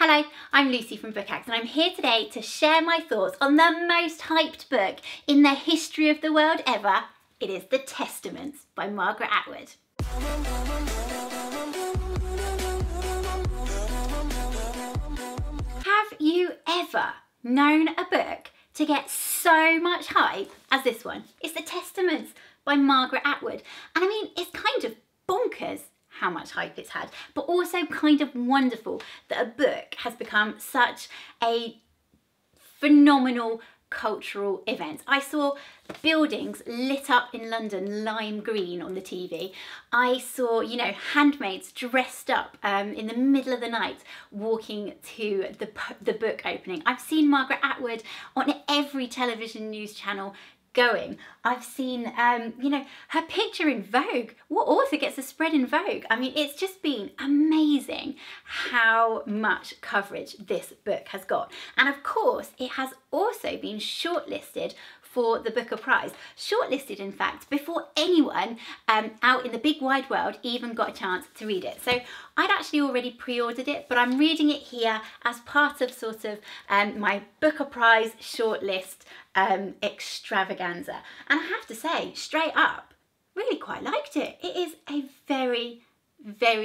Hello, I'm Lucy from Bookshanks and I'm here today to share my thoughts on the most hyped book in the history of the world ever. It is The Testaments by Margaret Atwood. Have you ever known a book to get so much hype as this one? It's The Testaments by Margaret Atwood. And I mean, it's kind of bonkers how much hype it's had, but also kind of wonderful that a book has become such a phenomenal cultural event. I saw buildings lit up in London lime green on the TV. I saw, handmaids dressed up in the middle of the night walking to the book opening. I've seen Margaret Atwood on every television news channel going. I've seen, her picture in Vogue. What author gets a spread in Vogue? I mean, it's just been amazing how much coverage this book has got. And of course, it has also been shortlisted for the Booker Prize. Shortlisted, in fact, before anyone out in the big wide world even got a chance to read it. So I'd actually already pre-ordered it, but I'm reading it here as part of sort of my Booker Prize shortlist extravaganza. And I have to say, straight up, really quite liked it. It is a very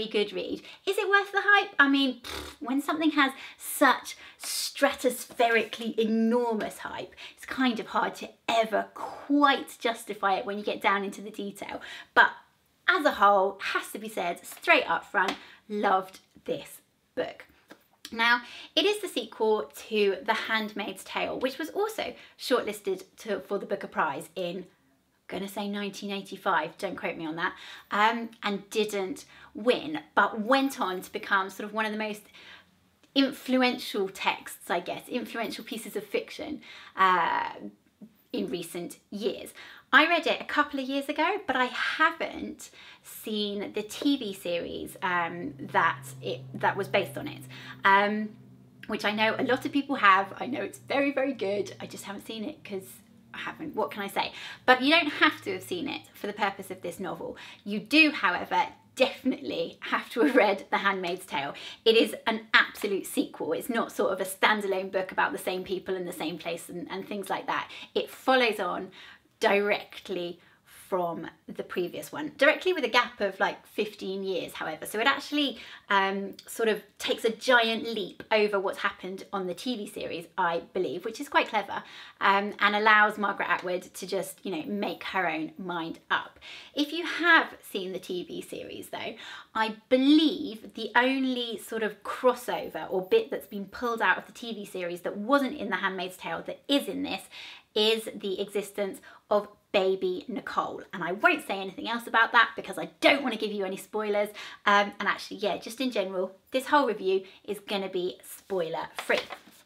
good read. Is it worth the hype? I mean, when something has such stratospherically enormous hype, it's kind of hard to ever quite justify it when you get down into the detail. But as a whole, has to be said, straight up front, loved this book. Now, it is the sequel to The Handmaid's Tale, which was also shortlisted for the Booker Prize in, I'm gonna say 1985, don't quote me on that, and didn't win, but went on to become sort of one of the most influential texts, I guess, influential pieces of fiction in recent years. I read it a couple of years ago, but I haven't seen the TV series that was based on it, which I know a lot of people have. I know it's very good. I just haven't seen it because I haven't. What can I say? But you don't have to have seen it for the purpose of this novel. You do, however, definitely have to have read The Handmaid's Tale. It is an absolute sequel. It's not sort of a standalone book about the same people in the same place and things like that. It follows on directly from the previous one, directly with a gap of like 15 years, however. So it actually sort of takes a giant leap over what's happened on the TV series, I believe, which is quite clever, and allows Margaret Atwood to just, make her own mind up. If you have seen the TV series though, I believe the only sort of crossover or bit that's been pulled out of the TV series that wasn't in The Handmaid's Tale that is in this is the existence of baby Nicole, and I won't say anything else about that because I don't want to give you any spoilers, and actually, yeah, just in general, this whole review is going to be spoiler free.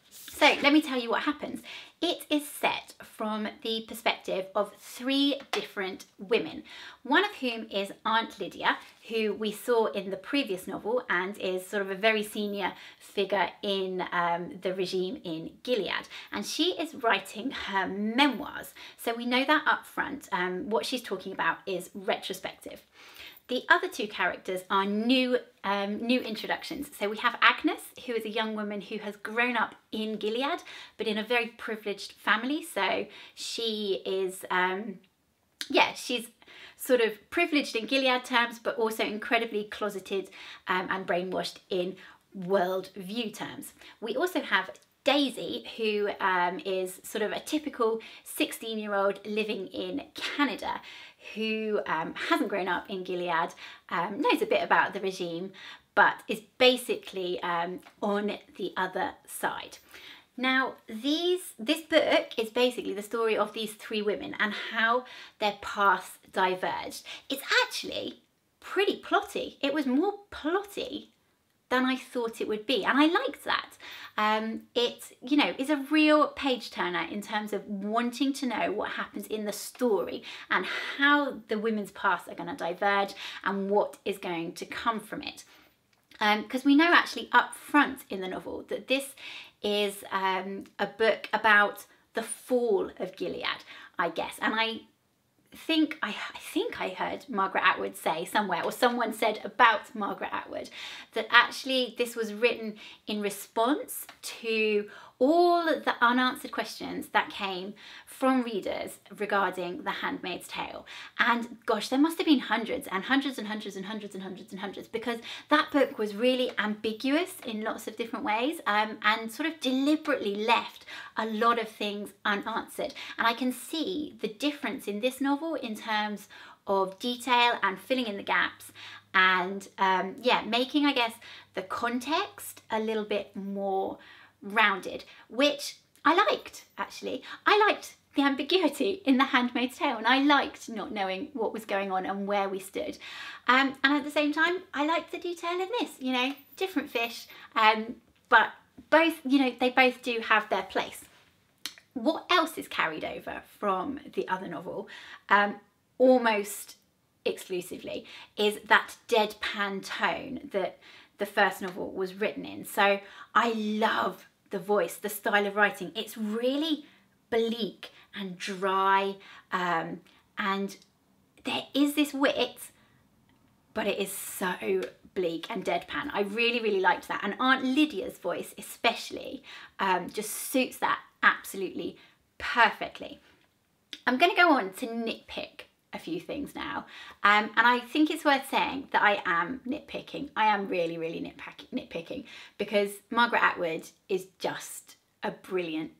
So let me tell you what happens. It is set from the perspective of three different women, one of whom is Aunt Lydia, who we saw in the previous novel and is sort of a very senior figure in the regime in Gilead. And she is writing her memoirs. So we know that up front. What she's talking about is retrospective. The other two characters are new introductions. So we have Agnes, who is a young woman who has grown up in Gilead, but in a very privileged family. So she is, she's sort of privileged in Gilead terms, but also incredibly closeted and brainwashed in worldview terms. We also have Daisy, who is sort of a typical 16-year-old living in Canada, who hasn't grown up in Gilead, knows a bit about the regime, but is basically on the other side. Now, this book is basically the story of these three women and how their paths diverged. It's actually pretty plotty. It was more plotty than I thought it would be, and I liked that. It, is a real page turner in terms of wanting to know what happens in the story and how the women's paths are going to diverge and what is going to come from it. Because we know actually up front in the novel that this is a book about the fall of Gilead, I guess, and I think I heard Margaret Atwood say somewhere, or someone said about Margaret Atwood, that actually this was written in response to all the unanswered questions that came from readers regarding The Handmaid's Tale. And gosh, there must have been hundreds and hundreds and hundreds and hundreds and hundreds and hundreds, because that book was really ambiguous in lots of different ways, and sort of deliberately left a lot of things unanswered. And I can see the difference in this novel in terms of detail and filling in the gaps, and yeah, making, I guess, the context a little bit more rounded, which I liked, actually. I liked the ambiguity in The Handmaid's Tale, and I liked not knowing what was going on and where we stood. And at the same time, I liked the detail in this, you know, different fish, but both, you know, they both do have their place. What else is carried over from the other novel, almost exclusively, is that deadpan tone that the first novel was written in. So I love the voice, the style of writing. It's really bleak and dry, and there is this wit, but it is so bleak and deadpan. I really, really liked that. And Aunt Lydia's voice especially just suits that absolutely perfectly. I'm going to go on to nitpick a few things now, and I think it's worth saying that I am nitpicking. I am really, really nitpicking, because Margaret Atwood is just a brilliant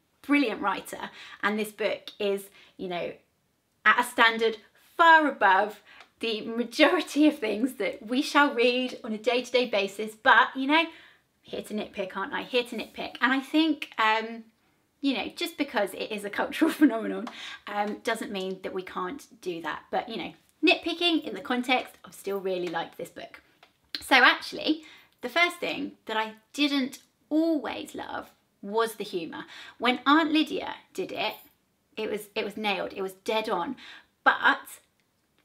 writer, and this book is, you know, at a standard far above the majority of things that we shall read on a day-to-day basis. But, you know, here to nitpick, aren't I? Here to nitpick. And I think you know, just because it is a cultural phenomenon doesn't mean that we can't do that. But, you know, nitpicking in the context of still really liked this book. So actually, the first thing that I didn't always love was the humour. When Aunt Lydia did it, it was nailed. It was dead on. But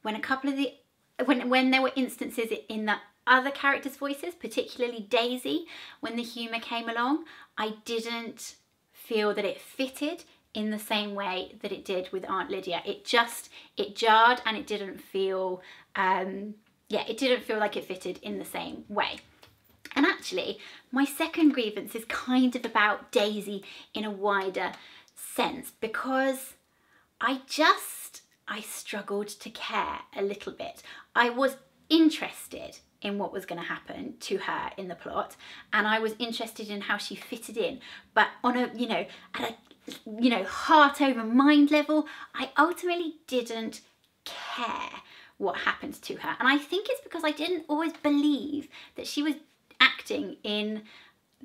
when when there were instances in the other characters' voices, particularly Daisy, when the humour came along, I didn't feel that it fitted in the same way that it did with Aunt Lydia. It jarred, and it didn't feel, yeah, it didn't feel like it fitted in the same way. And actually, my second grievance is kind of about Daisy in a wider sense, because I struggled to care a little bit. I was interested in what was going to happen to her in the plot, and I was interested in how she fitted in, but on a, you know, at a, you know, heart over mind level, I ultimately didn't care what happened to her. And I think it's because I didn't always believe that she was acting in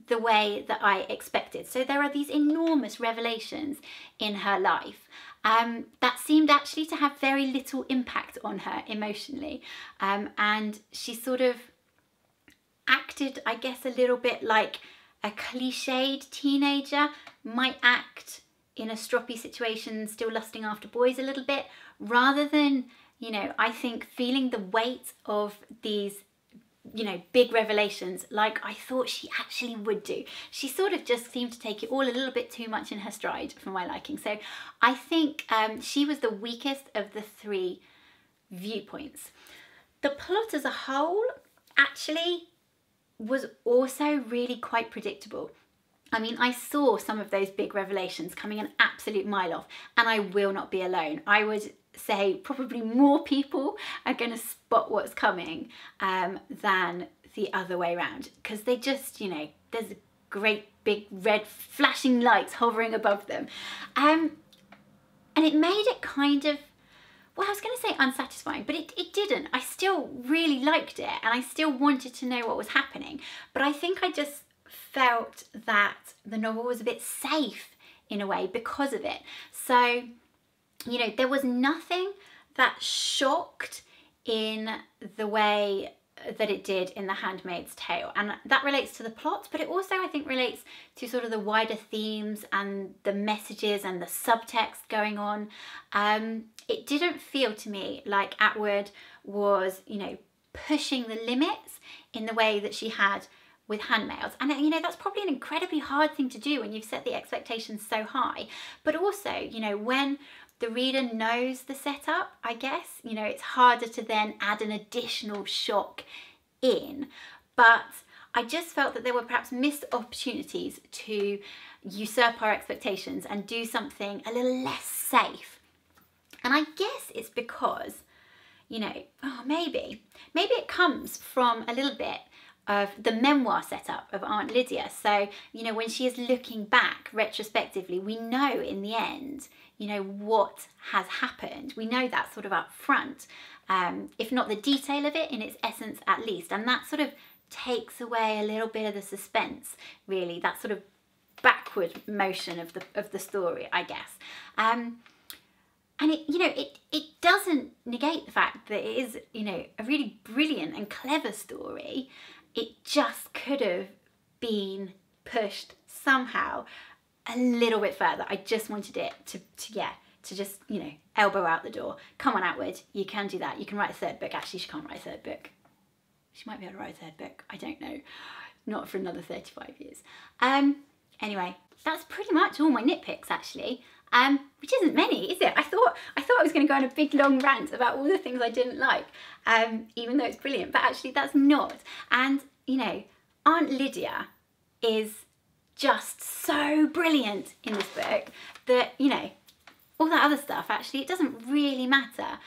the way that I expected. So there are these enormous revelations in her life that seemed actually to have very little impact on her emotionally. And she sort of acted, I guess, a little bit like a cliched teenager might act in a stroppy situation, still lusting after boys a little bit, rather than, you know, I think feeling the weight of these, you know, big revelations like I thought she actually would do. She sort of just seemed to take it all a little bit too much in her stride for my liking. So I think she was the weakest of the three viewpoints. The plot as a whole actually was also really quite predictable. I mean, I saw some of those big revelations coming an absolute mile off, and I will not be alone. I would say probably more people are going to spot what's coming than the other way around, because they just, you know, there's great big red flashing lights hovering above them. And it made it kind of, well, I was going to say unsatisfying, but it didn't. I still really liked it, and I still wanted to know what was happening. But I think I just felt that the novel was a bit safe in a way because of it. So, you know, there was nothing that shocked in the way that it did in The Handmaid's Tale. And that relates to the plot, but it also, I think, relates to sort of the wider themes and the messages and the subtext going on. It didn't feel to me like Atwood was, you know, pushing the limits in the way that she had with Handmaid. And, you know, that's probably an incredibly hard thing to do when you've set the expectations so high. But also, you know, when the reader knows the setup, I guess. You know, it's harder to then add an additional shock in, but I just felt that there were perhaps missed opportunities to usurp our expectations and do something a little less safe. And I guess it's because, you know, maybe it comes from a little bit of the memoir setup of Aunt Lydia. So, you know, when she is looking back retrospectively, we know in the end, you know, what has happened. We know that sort of up front, if not the detail of it, in its essence at least. And that sort of takes away a little bit of the suspense, really, that sort of backward motion of the story, I guess. And it, you know, it doesn't negate the fact that it is, you know, a really brilliant and clever story. It just could have been pushed somehow a little bit further. I just wanted it to just, you know, elbow out the door. Come on, Atwood, you can do that. You can write a third book. Actually, she can't write a third book. She might be able to write a third book. I don't know. Not for another 35 years. Anyway, that's pretty much all my nitpicks, actually. Which isn't many, is it? I thought I was going to go on a big long rant about all the things I didn't like, even though it's brilliant, but actually that's not. And, you know, Aunt Lydia is just so brilliant in this book that, you know, all that other stuff, actually, it doesn't really matter.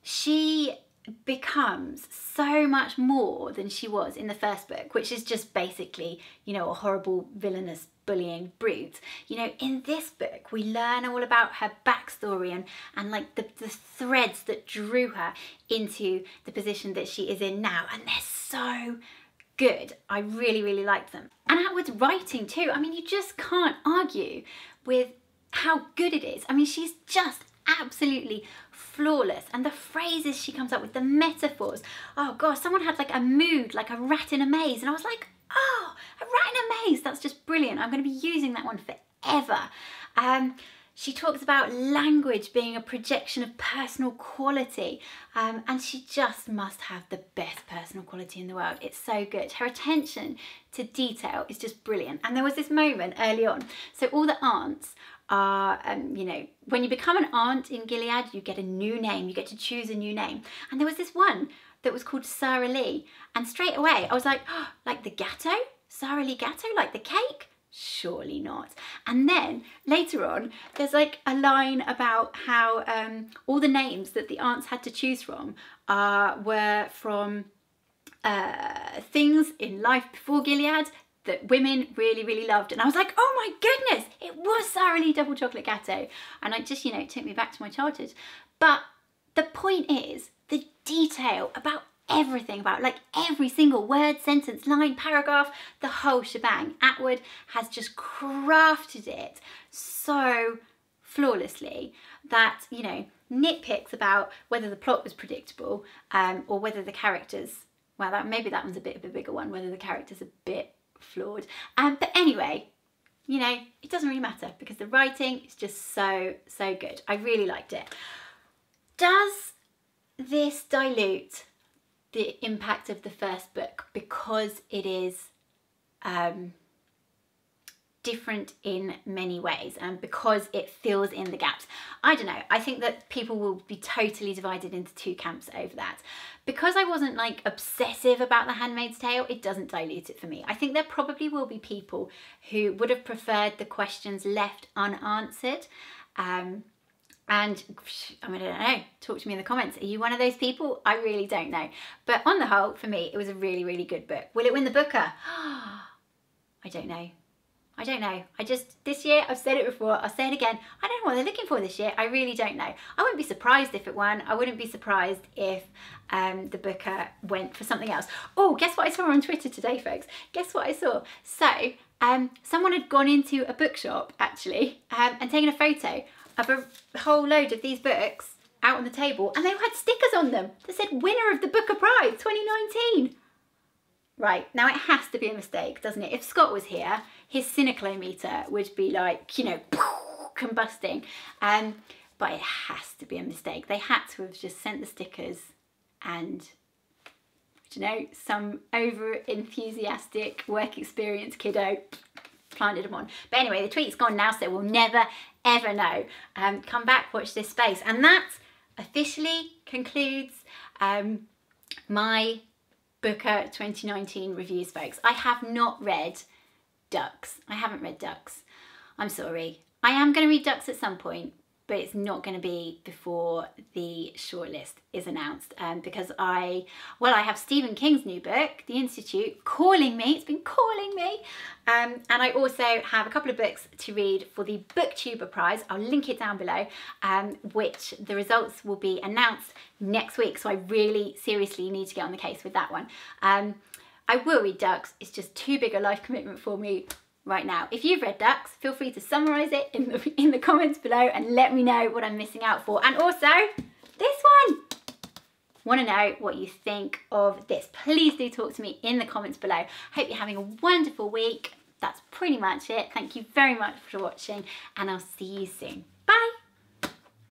She becomes so much more than she was in the first book, which is just basically, you know, a horrible, villainous, bullying brute. You know, in this book we learn all about her backstory and like the threads that drew her into the position that she is in now, and they're so good. I really, really liked them. And Atwood's writing too, I mean, you just can't argue with how good it is. I mean, she's just absolutely flawless, and the phrases she comes up with, the metaphors, oh gosh, someone had like a mood like a rat in a maze, and I was like, oh, a rat in a maze, that's just brilliant. I'm going to be using that one forever. She talks about language being a projection of personal quality, and she just must have the best personal quality in the world. It's so good. Her attention to detail is just brilliant. And there was this moment early on, so all the aunts are, you know, when you become an aunt in Gilead, you get a new name, you get to choose a new name. And there was this one that was called Sarah Lee, and straight away I was like, oh, like the gatto? Sarah Lee gatto, like the cake? Surely not. And then later on there's like a line about how all the names that the aunts had to choose from were from things in life before Gilead that women really, really loved. And I was like, oh my goodness, it was Sarah Lee double chocolate gatto. And I just, you know, it took me back to my childhood. But the point is, the detail about everything, about like every single word, sentence, line, paragraph, the whole shebang. Atwood has just crafted it so flawlessly that, you know, nitpicks about whether the plot was predictable, or whether the characters, well, maybe that one's a bit of a bigger one, whether the characters are a bit flawed. But anyway, you know, it doesn't really matter because the writing is just so good. I really liked it. Does this dilute the impact of the first book because it is different in many ways and because it fills in the gaps? I don't know. I think that people will be totally divided into two camps over that. Because I wasn't like obsessive about The Handmaid's Tale, it doesn't dilute it for me. I think there probably will be people who would have preferred the questions left unanswered. And I mean, I don't know, talk to me in the comments. Are you one of those people? I really don't know. But on the whole, for me, it was a really, really good book. Will it win the Booker? I don't know. I don't know. This year, I've said it before, I'll say it again, I don't know what they're looking for this year. I really don't know. I wouldn't be surprised if it won. I wouldn't be surprised if the Booker went for something else. Oh, guess what I saw on Twitter today, folks? Guess what I saw? So, someone had gone into a bookshop, actually, and taken a photo of a whole load of these books out on the table, and they had stickers on them that said winner of the Booker Prize 2019. Right, now it has to be a mistake, doesn't it? If Scott was here, his cineclometer would be like, you know, combusting. But it has to be a mistake. They had to have just sent the stickers and, you know, some over-enthusiastic work experience kiddo planted them on. But anyway, the tweet's gone now, so we'll never, ever know, come back, watch this space. And that officially concludes my Booker 2019 reviews, folks. I have not read Ducks. I haven't read Ducks. I'm sorry. I am going to read Ducks at some point, but it's not going to be before the shortlist is announced, because I have Stephen King's new book, The Institute, calling me. It's been calling me. And I also have a couple of books to read for the Booktuber Prize. I'll link it down below, which the results will be announced next week. So I really seriously need to get on the case with that one. I will read Ducks. It's just too big a life commitment for me right now. If you've read Ducks, feel free to summarise it in the comments below and let me know what I'm missing out for. And also, this one! Want to know what you think of this. Please do talk to me in the comments below. Hope you're having a wonderful week. That's pretty much it. Thank you very much for watching, and I'll see you soon.